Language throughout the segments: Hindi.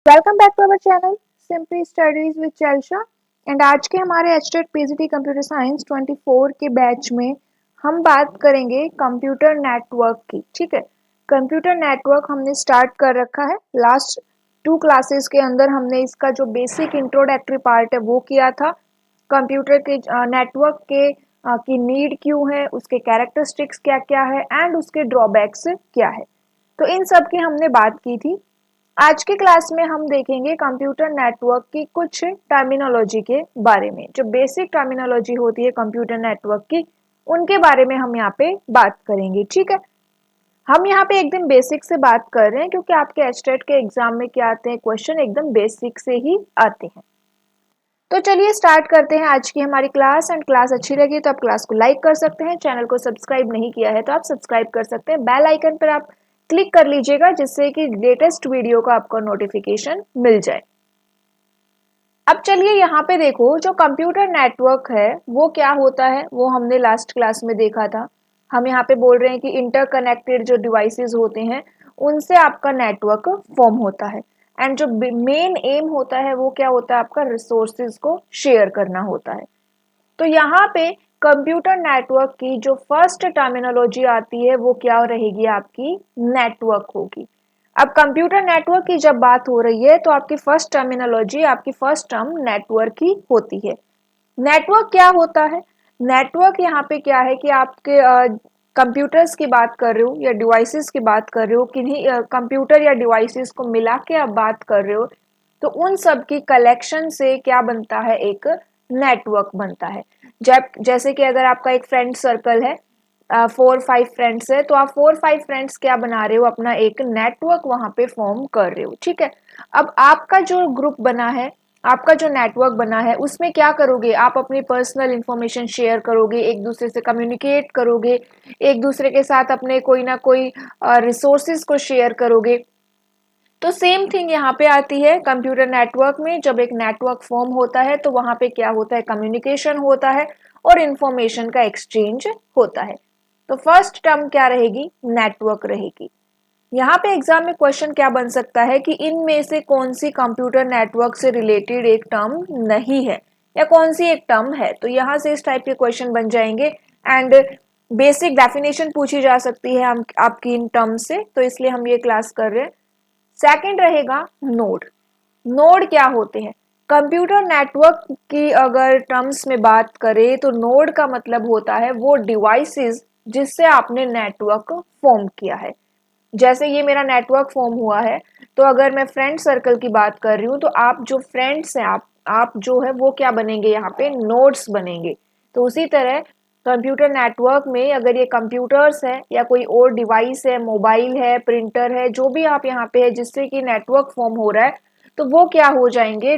Welcome back to our channel simply studies with चैल्शा। एंड आज के हमारे एचटेट पीजीटी कंप्यूटर साइंस 24 के बैच में हम बात करेंगे कंप्यूटर नेटवर्क की। ठीक है, कंप्यूटर नेटवर्क हमने स्टार्ट कर रखा है। लास्ट 2 क्लासेस के अंदर हमने इसका जो बेसिक इंट्रोडक्टरी पार्ट है वो किया था। कंप्यूटर के नेटवर्क के की नीड क्यों है, उसके कैरेक्टरिस्टिक्स क्या क्या है एंड उसके ड्रॉबैक्स क्या है, तो इन सब की हमने बात की थी। आज की क्लास में हम देखेंगे कंप्यूटर नेटवर्क की कुछ टर्मिनोलॉजी के बारे में। जो बेसिक टर्मिनोलॉजी होती है कंप्यूटर नेटवर्क की, उनके बारे में हम यहाँ पे बात करेंगे। ठीक है, हम यहाँ पे एकदम बेसिक से बात कर रहे हैं क्योंकि आपके एचटेट के एग्जाम में क्या आते हैं, क्वेश्चन एकदम बेसिक से ही आते हैं। तो चलिए स्टार्ट करते हैं आज की हमारी क्लास। एंड क्लास अच्छी लगी तो आप क्लास को लाइक कर सकते हैं, चैनल को सब्सक्राइब नहीं किया है तो आप सब्सक्राइब कर सकते हैं, बेल आइकन पर आप क्लिक कर लीजिएगा जिससे कि लेटेस्ट वीडियो का आपको नोटिफिकेशन मिल जाए। अब चलिए यहाँ पे देखो, जो कंप्यूटर नेटवर्क है वो क्या होता है वो हमने लास्ट क्लास में देखा था। हम यहाँ पे बोल रहे हैं कि इंटरकनेक्टेड जो डिवाइसेस होते हैं उनसे आपका नेटवर्क फॉर्म होता है। एंड जो मेन एम होता है वो क्या होता है, आपका रिसोर्सेज को शेयर करना होता है। तो यहाँ पे कंप्यूटर नेटवर्क की जो फर्स्ट टर्मिनोलॉजी आती है वो क्या रहेगी, आपकी नेटवर्क होगी। अब कंप्यूटर नेटवर्क की जब बात हो रही है तो आपकी फर्स्ट टर्मिनोलॉजी, आपकी फर्स्ट टर्म नेटवर्क ही होती है। नेटवर्क क्या होता है? नेटवर्क यहाँ पे क्या है कि आपके कंप्यूटर्स की बात कर रहे हो या डिवाइसेस की बात कर रहे हो, किन्हीं कंप्यूटर या डिवाइसेस को मिला के आप बात कर रहे हो, तो उन सब की कलेक्शन से क्या बनता है, एक नेटवर्क बनता है। जब जैसे कि अगर आपका एक फ्रेंड सर्कल है, 4-5 फ्रेंड्स है, तो आप 4-5 फ्रेंड्स क्या बना रहे हो, अपना एक नेटवर्क वहां पे फॉर्म कर रहे हो। ठीक है, अब आपका जो ग्रुप बना है, आपका जो नेटवर्क बना है, उसमें क्या करोगे, आप अपनी पर्सनल इंफॉर्मेशन शेयर करोगे, एक दूसरे से कम्युनिकेट करोगे, एक दूसरे के साथ अपने कोई ना कोई रिसोर्सेज को शेयर करोगे। तो सेम थिंग यहाँ पे आती है कंप्यूटर नेटवर्क में। जब एक नेटवर्क फॉर्म होता है तो वहां पे क्या होता है, कम्युनिकेशन होता है और इंफॉर्मेशन का एक्सचेंज होता है। तो फर्स्ट टर्म क्या रहेगी, नेटवर्क रहेगी। यहाँ पे एग्जाम में क्वेश्चन क्या बन सकता है कि इनमें से कौन सी कंप्यूटर नेटवर्क से रिलेटेड एक टर्म नहीं है या कौन सी एक टर्म है। तो यहाँ से इस टाइप के क्वेश्चन बन जाएंगे एंड बेसिक डेफिनेशन पूछी जा सकती है हम आपकी इन टर्म से, तो इसलिए हम ये क्लास कर रहे हैं। सेकंड रहेगा नोड। नोड क्या होते हैं? कंप्यूटर नेटवर्क की अगर टर्म्स में बात करें तो नोड का मतलब होता है वो डिवाइसेस जिससे आपने नेटवर्क फॉर्म किया है। जैसे ये मेरा नेटवर्क फॉर्म हुआ है, तो अगर मैं फ्रेंड सर्कल की बात कर रही हूँ तो आप जो फ्रेंड्स हैं, आप जो है वो क्या बनेंगे, यहाँ पे नोड्स बनेंगे। तो उसी तरह कंप्यूटर नेटवर्क में अगर ये कंप्यूटर्स है या कोई और डिवाइस है, मोबाइल है, प्रिंटर है, जो भी आप यहाँ पे है जिससे कि नेटवर्क फॉर्म हो रहा है, तो वो क्या हो जाएंगे,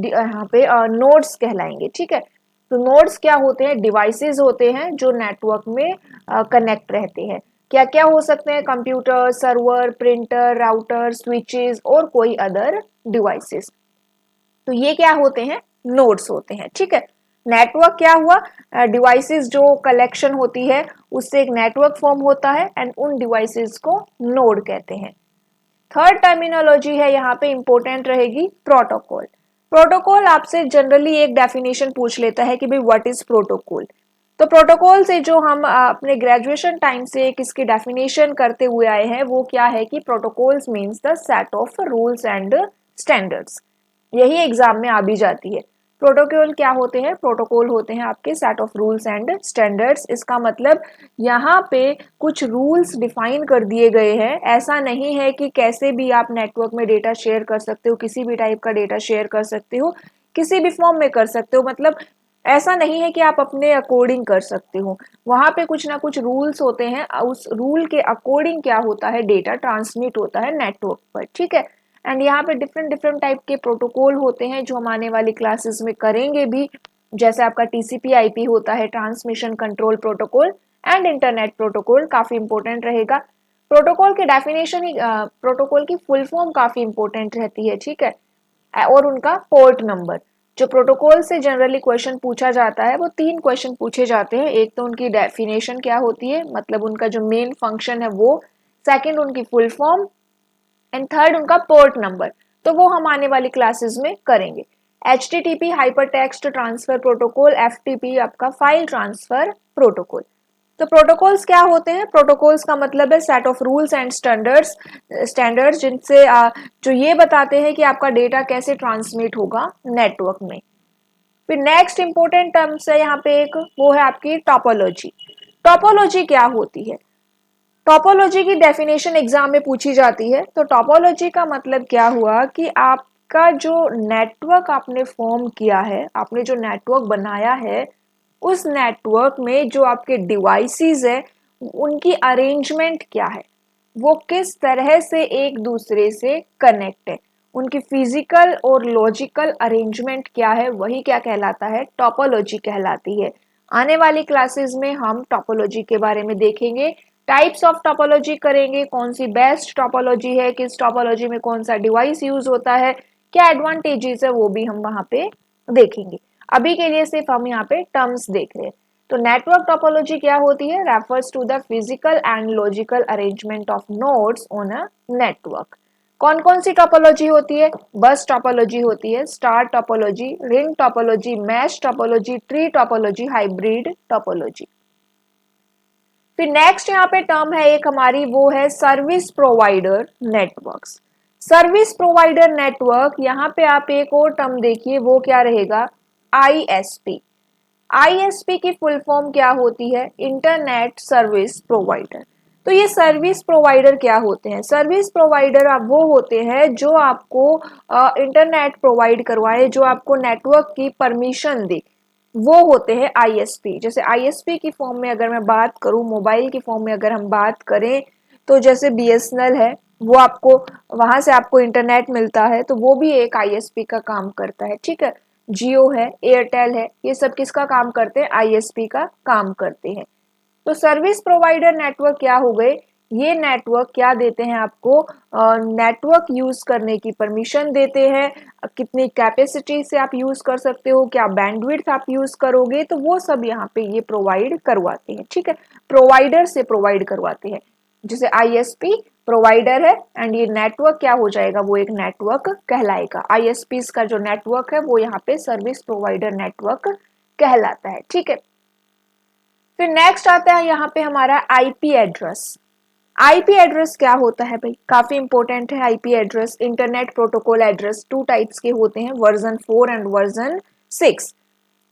यहाँ पे नोड्स कहलाएंगे। ठीक है, तो नोड्स क्या होते हैं, डिवाइसेस होते हैं जो नेटवर्क में कनेक्ट रहते हैं। क्या क्या हो सकते हैं, computer, server, printer, router, switches और कोई अदर डिवाइसेस। तो ये क्या होते हैं, नोड्स होते हैं। ठीक है, नेटवर्क क्या हुआ, डिवाइसेस जो कलेक्शन होती है उससे एक नेटवर्क फॉर्म होता है एंड उन डिवाइसेस को नोड कहते हैं। थर्ड टर्मिनोलॉजी है यहाँ पे इंपॉर्टेंट रहेगी, प्रोटोकॉल। प्रोटोकॉल आपसे जनरली एक डेफिनेशन पूछ लेता है कि भाई व्हाट इज प्रोटोकॉल। तो प्रोटोकॉल से जो हम अपने ग्रेजुएशन टाइम से किसकी डेफिनेशन करते हुए आए हैं वो क्या है कि protocols means the set of rules and standards. यही एग्जाम में आ भी जाती है। प्रोटोकॉल क्या होते हैं, प्रोटोकॉल होते हैं आपके set of rules and standards. इसका मतलब यहाँ पे कुछ रूल्स डिफाइन कर दिए गए हैं। ऐसा नहीं है कि कैसे भी आप नेटवर्क में डेटा शेयर कर सकते हो, किसी भी टाइप का डेटा शेयर कर सकते हो, किसी भी फॉर्म में कर सकते हो। मतलब ऐसा नहीं है कि आप अपने अकॉर्डिंग कर सकते हो, वहां पे कुछ ना कुछ रूल्स होते हैं, उस रूल के अकॉर्डिंग क्या होता है, डेटा ट्रांसमिट होता है नेटवर्क पर। ठीक है, एंड यहाँ पे डिफरेंट डिफरेंट टाइप के प्रोटोकॉल होते हैं जो हम आने वाली क्लासेस में करेंगे भी। जैसे आपका टीसीपी आईपी होता है, transmission control protocol, and internet protocol काफी इंपॉर्टेंट रहेगा। प्रोटोकॉल की डेफिनेशन ही, प्रोटोकॉल की फुल फॉर्म काफी इंपॉर्टेंट रहती है। ठीक है, और उनका पोर्ट नंबर। जो प्रोटोकॉल से जनरली क्वेश्चन पूछा जाता है वो 3 क्वेश्चन पूछे जाते हैं। एक तो उनकी डेफिनेशन क्या होती है, मतलब उनका जो मेन फंक्शन है वो, सेकंड उनकी फुल फॉर्म, एंड थर्ड उनका पोर्ट नंबर। तो वो हम आने वाली क्लासेस में करेंगे। HTTP hyper text transfer protocol, FTP आपका फाइल ट्रांसफर प्रोटोकॉल। तो प्रोटोकॉल्स क्या होते हैं? प्रोटोकॉल्स का मतलब है set of rules and standards जिनसे जो ये बताते हैं कि आपका डेटा कैसे ट्रांसमिट होगा नेटवर्क में। फिर नेक्स्ट इंपॉर्टेंट टर्म्स है यहाँ पे एक, वो है आपकी टोपोलॉजी। टोपोलॉजी क्या होती है? टोपोलॉजी की डेफिनेशन एग्जाम में पूछी जाती है। तो टोपोलॉजी का मतलब क्या हुआ कि आपका जो नेटवर्क आपने फॉर्म किया है, आपने जो नेटवर्क बनाया है, उस नेटवर्क में जो आपके डिवाइसेस है उनकी अरेंजमेंट क्या है, वो किस तरह से एक दूसरे से कनेक्ट है, उनकी फिजिकल और लॉजिकल अरेंजमेंट क्या है, वही क्या कहलाता है? टोपोलॉजी कहलाती है। आने वाली क्लासेस में हम टोपोलॉजी के बारे में देखेंगे, टाइप्स ऑफ टोपोलॉजी करेंगे, कौन सी बेस्ट टोपोलॉजी है, किस टोपोलॉजी में कौन सा डिवाइस यूज होता है, क्या एडवांटेजेस है, वो भी हम वहां पे देखेंगे। अभी के लिए सिर्फ हम यहाँ पे टर्म्स देख रहे हैं। तो नेटवर्क टोपोलॉजी क्या होती है? Refers to the physical and logical arrangement of nodes on a network. कौन कौन सी टोपोलॉजी होती है? बस टोपोलॉजी होती है, star topology, ring topology, mesh topology, tree topology, hybrid topology. फिर नेक्स्ट यहाँ पे टर्म है एक हमारी, वो है service provider networks. Service provider network, यहाँ पे आप एक और टर्म देखिए, वो क्या रहेगा? ISP। ISP की फुल फॉर्म क्या होती है? Internet service provider. तो ये सर्विस प्रोवाइडर क्या होते हैं? सर्विस प्रोवाइडर आप वो होते हैं जो आपको इंटरनेट प्रोवाइड करवाए, जो आपको नेटवर्क की परमिशन दे, वो होते हैं ISP। जैसे ISP की फॉर्म में अगर मैं बात करूं, मोबाइल की फॉर्म में अगर हम बात करें, तो जैसे BSNL है, वो आपको वहां से आपको इंटरनेट मिलता है, तो वो भी एक ISP का काम करता है, ठीक है। जियो है, एयरटेल है, ये सब किसका काम करते हैं? ISP का काम करते हैं। तो सर्विस प्रोवाइडर नेटवर्क क्या हो गए? ये नेटवर्क क्या देते हैं आपको? नेटवर्क यूज करने की परमिशन देते हैं, कितनी कैपेसिटी से आप यूज कर सकते हो, क्या बैंडविड्थ आप यूज करोगे, तो वो सब यहाँ पे ये प्रोवाइड करवाते हैं, ठीक है। प्रोवाइडर से प्रोवाइड करवाते हैं, जैसे ISP प्रोवाइडर है, एंड ये नेटवर्क क्या हो जाएगा? वो एक नेटवर्क कहलाएगा। ISPs का जो नेटवर्क है वो यहाँ पे सर्विस प्रोवाइडर नेटवर्क कहलाता है, ठीक है। फिर नेक्स्ट आता है यहाँ पे हमारा IP एड्रेस। IP एड्रेस क्या होता है भाई? काफी इंपॉर्टेंट है IP address. Internet protocol address two types के होते हैं, version 4 and version 6।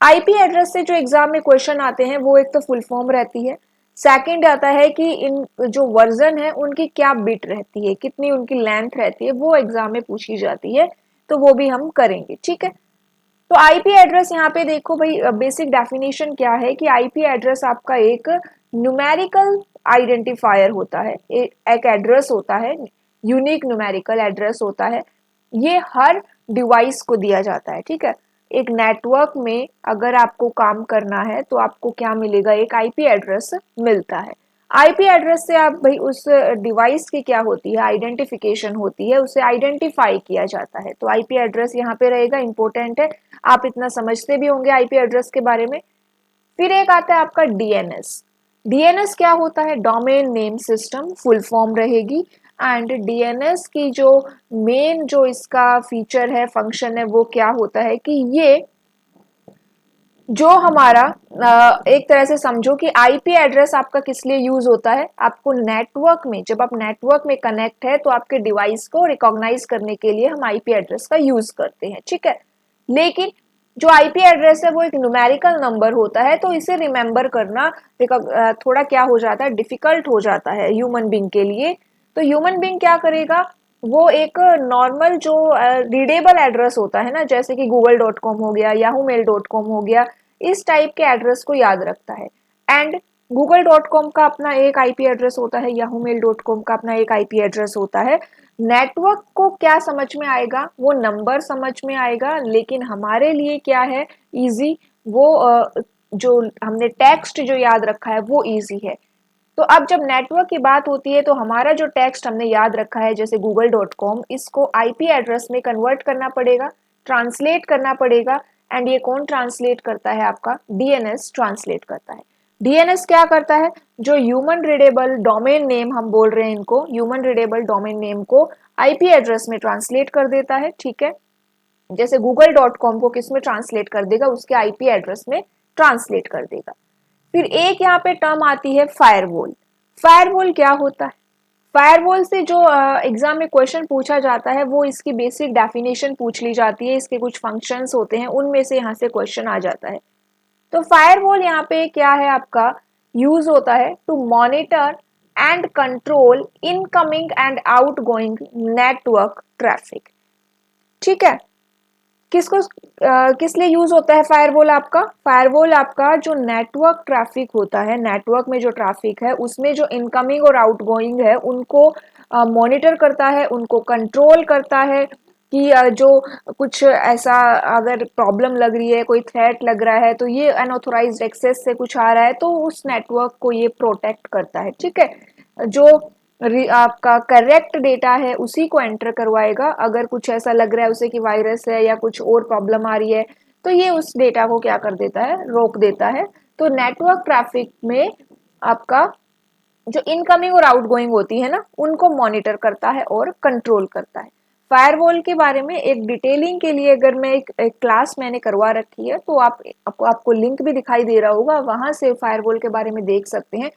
IP address से जो एग्जाम में क्वेश्चन आते हैं, वो एक तो फुल फॉर्म रहती है, सेकंड आता है कि इन जो वर्जन है उनकी क्या बिट रहती है, कितनी उनकी लेंथ रहती है, वो एग्जाम में पूछी जाती है, तो वो भी हम करेंगे, ठीक है। तो IP एड्रेस यहाँ पे देखो भाई, बेसिक डेफिनेशन क्या है कि IP एड्रेस आपका एक न्यूमेरिकल आइडेंटिफायर होता है, एक एड्रेस होता है, यूनिक न्यूमेरिकल एड्रेस होता है। ये हर डिवाइस को दिया जाता है, ठीक है। एक नेटवर्क में अगर आपको काम करना है तो आपको क्या मिलेगा? एक IP एड्रेस मिलता है। IP एड्रेस से आप भाई उस डिवाइस की क्या होती है? आइडेंटिफिकेशन होती है, उसे आइडेंटिफाई किया जाता है। तो IP एड्रेस यहाँ पे रहेगा, इंपॉर्टेंट है, आप इतना समझते भी होंगे IP एड्रेस के बारे में। फिर एक आता है आपका DNS। DNS क्या होता है? Domain name system full form रहेगी। एंड DNS की जो मेन जो इसका फीचर है, फंक्शन है, वो क्या होता है कि ये जो हमारा एक तरह से समझो कि IP एड्रेस आपका किस लिए यूज होता है? आपको नेटवर्क में, जब आप नेटवर्क में कनेक्ट है तो आपके डिवाइस को रिकॉग्नाइज करने के लिए हम IP एड्रेस का यूज करते हैं, ठीक है। लेकिन जो IP एड्रेस है वो एक न्यूमेरिकल नंबर होता है, तो इसे रिमेंबर करना थोड़ा क्या हो जाता है? डिफिकल्ट हो जाता है ह्यूमन बींग के लिए। तो ह्यूमन बींग क्या करेगा? वो एक नॉर्मल जो रीडेबल एड्रेस होता है ना, जैसे कि google.com हो गया, yahoomail.com हो गया, इस टाइप के एड्रेस को याद रखता है। एंड google.com का अपना एक IP एड्रेस होता है, yahoomail.com का अपना एक IP एड्रेस होता है। नेटवर्क को क्या समझ में आएगा? वो नंबर समझ में आएगा, लेकिन हमारे लिए क्या है इजी? वो जो हमने टेक्स्ट जो याद रखा है वो इजी है। तो अब जब नेटवर्क की बात होती है तो हमारा जो टेक्स्ट हमने याद रखा है, जैसे google.com, इसको IP एड्रेस में कन्वर्ट करना पड़ेगा, ट्रांसलेट करना पड़ेगा। एंड ये कौन ट्रांसलेट करता है? आपका DNS ट्रांसलेट करता है। DNS क्या करता है? जो ह्यूमन रीडेबल डोमेन नेम हम बोल रहे हैं, इनको ह्यूमन रीडेबल डोमेन नेम को आईपी एड्रेस में ट्रांसलेट कर देता है, ठीक है। जैसे google.com को किस में ट्रांसलेट कर देगा, उसके आईपी एड्रेस में ट्रांसलेट कर देगा। फिर एक यहाँ पे टर्म आती है फायरवॉल। फायरवॉल क्या होता है? फायरवॉल से जो एग्जाम में क्वेश्चन पूछा जाता है वो इसकी बेसिक डेफिनेशन पूछ ली जाती है, इसके कुछ फंक्शंस होते हैं, उनमें से यहाँ से क्वेश्चन आ जाता है। तो फायरवॉल यहाँ पे क्या है आपका, यूज होता है to monitor and control incoming and outgoing network traffic, ठीक है। किसको किस लिए यूज होता है फायरवॉल आपका? फायरवॉल आपका जो नेटवर्क ट्रैफिक होता है, नेटवर्क में जो ट्रैफिक है उसमें जो इनकमिंग और आउटगोइंग है उनको मॉनिटर करता है, उनको कंट्रोल करता है कि जो कुछ ऐसा अगर प्रॉब्लम लग रही है, कोई थ्रेट लग रहा है, तो ये अनऑथोराइज्ड एक्सेस से कुछ आ रहा है तो उस नेटवर्क को ये प्रोटेक्ट करता है, ठीक है। जो आपका करेक्ट डेटा है उसी को एंटर करवाएगा, अगर कुछ ऐसा लग रहा है उसे कि वायरस है या कुछ और प्रॉब्लम आ रही है तो ये उस डेटा को क्या कर देता है, रोक देता है। तो नेटवर्क ट्रैफिक में आपका जो इनकमिंग और आउटगोइंग होती है ना, उनको मॉनिटर करता है और कंट्रोल करता है। फायरवॉल के बारे में एक डिटेलिंग के लिए अगर मैं एक क्लास मैंने करवा रखी है तो आपको लिंक भी दिखाई दे रहा होगा, वहां से फायरवॉल के बारे में देख सकते हैं।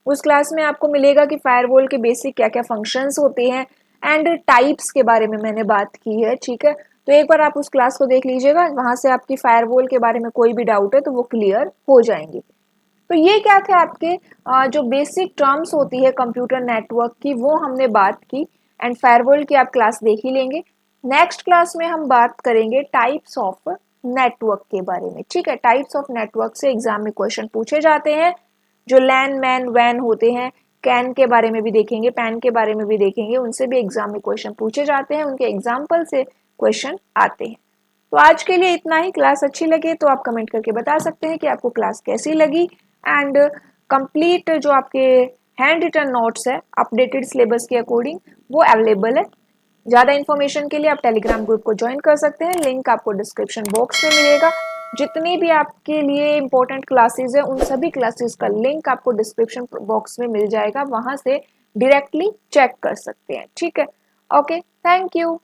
उस क्लास में आपको मिलेगा कि फायरवॉल के बेसिक क्या क्या फंक्शंस होते हैं एंड टाइप्स के बारे में मैंने बात की है, ठीक है। तो एक बार आप उस क्लास को देख लीजिएगा, वहां से आपकी फायरवॉल के बारे में कोई भी डाउट है तो वो क्लियर हो जाएंगे। तो ये क्या थे आपके जो बेसिक टर्म्स होती है कंप्यूटर नेटवर्क की, वो हमने बात की एंड फायरवॉल की आप क्लास देख ही लेंगे। नेक्स्ट क्लास में हम बात करेंगे टाइप्स ऑफ नेटवर्क के बारे में, ठीक है। टाइप्स ऑफ नेटवर्क से एग्जाम में क्वेश्चन पूछे जाते हैं, जो लैन मैन वैन होते हैं, कैन के बारे में भी देखेंगे, पैन के बारे में भी देखेंगे, उनसे भी एग्जाम में क्वेश्चन पूछे जाते हैं, उनके एग्जाम्पल से क्वेश्चन आते हैं। तो आज के लिए इतना ही। क्लास अच्छी लगे तो आप कमेंट करके बता सकते हैं कि आपको क्लास कैसी लगी एंड कंप्लीट जो आपके हैंड रिटन नोट्स है अपडेटेड सिलेबस के अकॉर्डिंग वो अवेलेबल है। ज़्यादा इन्फॉर्मेशन के लिए आप टेलीग्राम ग्रुप को ज्वाइन कर सकते हैं, लिंक आपको डिस्क्रिप्शन बॉक्स में मिलेगा। जितनी भी आपके लिए इंपॉर्टेंट क्लासेस है उन सभी क्लासेस का लिंक आपको डिस्क्रिप्शन बॉक्स में मिल जाएगा, वहां से डायरेक्टली चेक कर सकते हैं, ठीक है। Okay, thank you.